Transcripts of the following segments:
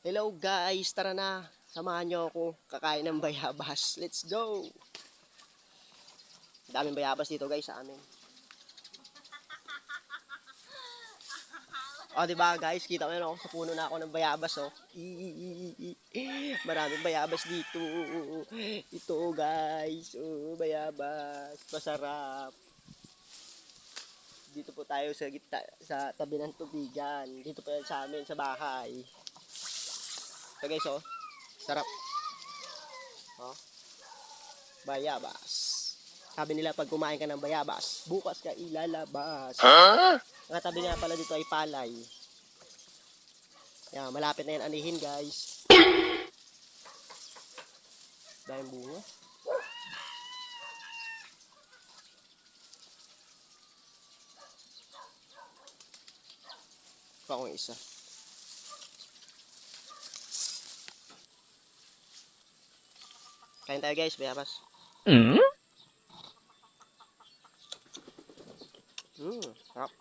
Hello guys, tara na. Samahan nyo ako kakain ng bayabas. Let's go! Daming bayabas dito guys sa amin. O diba guys, kita mo yun ako sa puno na ako ng bayabas oh. Maraming bayabas dito. Ito guys, oh, bayabas. Masarap. Dito po tayo sa gitna, sa tabi ng tubigan. Dito po yan sa amin, sa bahay. So guys oh, sarap. Oh, bayabas. Sabi nila pag kumain ka ng bayabas, bukas ka ilalabas. Huh? Ang tabi nga pala dito ay palay. Yan, malapit na yan anihin guys. Dahil bunga. Pa akong isa. Kain tayo guys, bayabas. Sarap.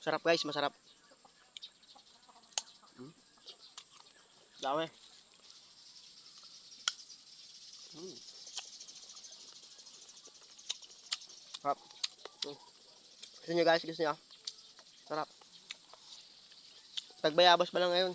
Sarap guys, masarap. Dami. Sarap. Gusto nyo guys, gusto nyo? Sarap. Tagbayabas pa lang ngayon.